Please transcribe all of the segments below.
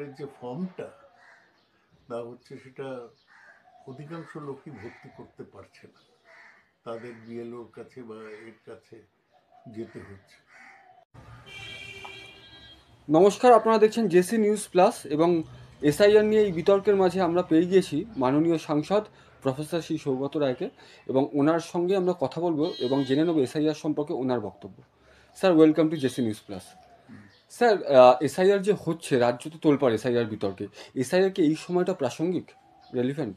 এর যে ফর্মটা দেওয়া হচ্ছে সেটা অধিকাংশ লোকই ভর্তি করতে পারছে না, তাদের বিএলওর কাছে বা এর কাছে যেতে হচ্ছে। নমস্কার, আপনারা দেখছেন জেসি নিউজ প্লাস এবং এসআইআর নিয়ে এই বিতর্কের মাঝে আমরা পেয়ে গিয়েছি মাননীয় সাংসদ প্রফেসর শ্রী সৌগত রায়কে, এবং ওনার সঙ্গে আমরা কথা বলবো এবং জেনে নেব এসআইআর সম্পর্কে ওনার বক্তব্য। Sir, welcome to JC news plus. Sir, SIR যে হচ্ছে, রাজ্য তো তোলপাড় এসআইআর বিতর্কে, এসআইআর কি এই সময়টা প্রাসঙ্গিক, রেলিভেন্ট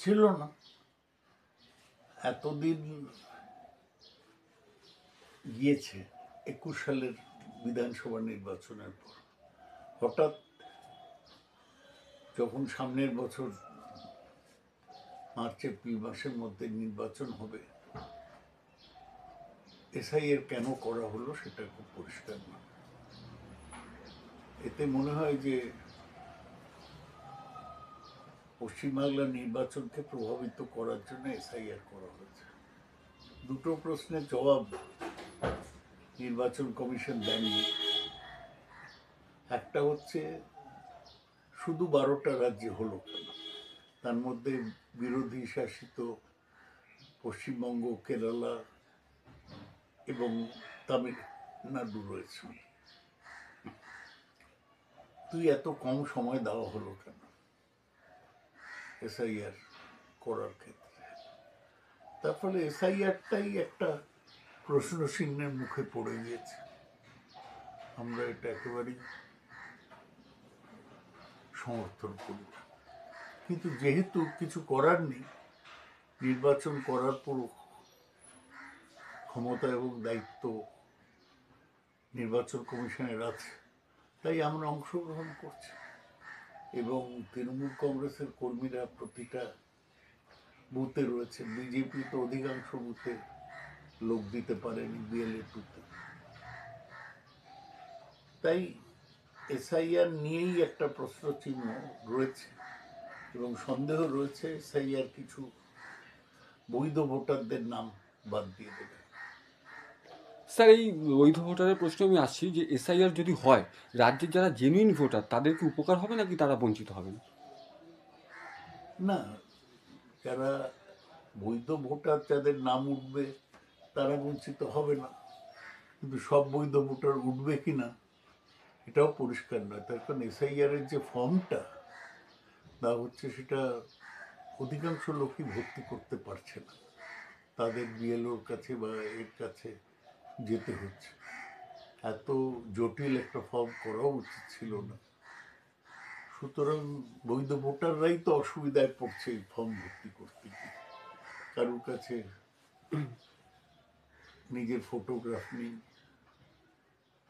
ছিল না এতদিন, গিয়েছে 21 সালের বিধানসভা নির্বাচনের পর। হঠাৎ যখন সামনের বছর মার্চ এপ্রিল মাসের মধ্যে নির্বাচন হবে, এসআইআর কেন করা হলো সেটা খুব পরিষ্কার না। এতে মনে হয় যে পশ্চিমবাংলার নির্বাচনকে প্রভাবিত করার জন্য এসআইআর করা হয়েছে। দুটো প্রশ্নের জবাব নির্বাচন কমিশন দেননি। একটা হচ্ছে শুধু 12টা রাজ্যে হলো কেন, তার মধ্যে বিরোধী শাসিত পশ্চিমবঙ্গ, কেরালা এবং তামিলনাড়ু রয়েছে। তুই এত কম সময় দেওয়া হলো কেন এসআইআর করার ক্ষেত্রে? তার ফলে এসআইআরটাই একটা প্রশ্ন চিহ্নের মুখে পড়ে গিয়েছে। আমরা এটা একেবারেই সমর্থন করি না, কিন্তু যেহেতু কিছু করার নেই, নির্বাচন করার পুরো ক্ষমতা এবং দায়িত্ব নির্বাচন কমিশনের আছে, তাই আমরা অংশগ্রহণ করছি। এবং তৃণমূল কংগ্রেসের কর্মীরা প্রতিটা বুথে রয়েছে। বিজেপি তো অধিকাংশ বুথে লোক দিতে পারেনি বিএলএ টুতে। তাই এসআইআর নিয়েই একটা প্রশ্ন চিহ্ন রয়েছে এবং সন্দেহ রয়েছে এসআইআর কিছু বৈধ ভোটারদের নাম বাদ দিয়ে দেবে। স্যার, এই বৈধ ভোটারের প্রশ্ন আমি আসছি যে এসআইআর যদি হয়, রাজ্যের যারা জেনুইন ভোটার তাদের কি উপকার হবে নাকি তারা বঞ্চিত হবেন? না, যারা বৈধ ভোটার যাদের নাম উঠবে তারা বঞ্চিত হবে না, কিন্তু সব বৈধ ভোটার উঠবে কিনা এটাও পরিষ্কার নয়। তার কারণ এসআইআর এর যে ফর্মটা দেওয়া হচ্ছে সেটা অধিকাংশ লোকই ভর্তি করতে পারছে না, তাদের বিএলওর কাছে বা এর কাছে যেতে হচ্ছে। এত জটিল একটা ফর্ম করা উচিত ছিল না। সুতরাং বৈধ ভোটাররাই তো অসুবিধায় পড়ছে এই ফর্ম ভর্তি করতে গিয়ে। কারোর কাছে নিজের ফটোগ্রাফ নেই,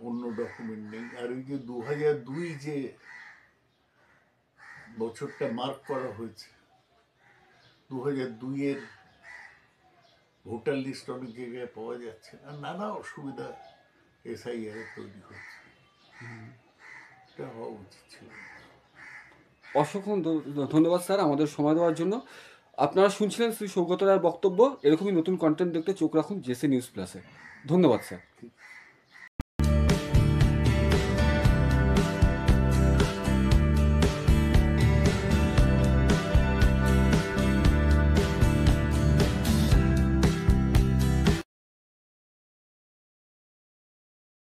অন্য ডকুমেন্ট নেই। আর ওই যে 2002 যে বছরটা মার্ক করা হয়েছে, 2002 এর ভোটার লিস্ট অনেক জায়গায় পাওয়া যাচ্ছে না, নানা অসুবিধা এসআইআর তৈরি হচ্ছে। এটা হওয়া উচিত ছিল। অসংখ্য ধন্যবাদ স্যার আমাদের সময় দেওয়ার জন্য। আপনারা শুনছিলেন শ্রী সৌগত রায়ের বক্তব্য। এরকমই নতুন কন্টেন্ট দেখতে চোখ রাখুন জেসি নিউজ প্লাসে। ধন্যবাদ স্যার।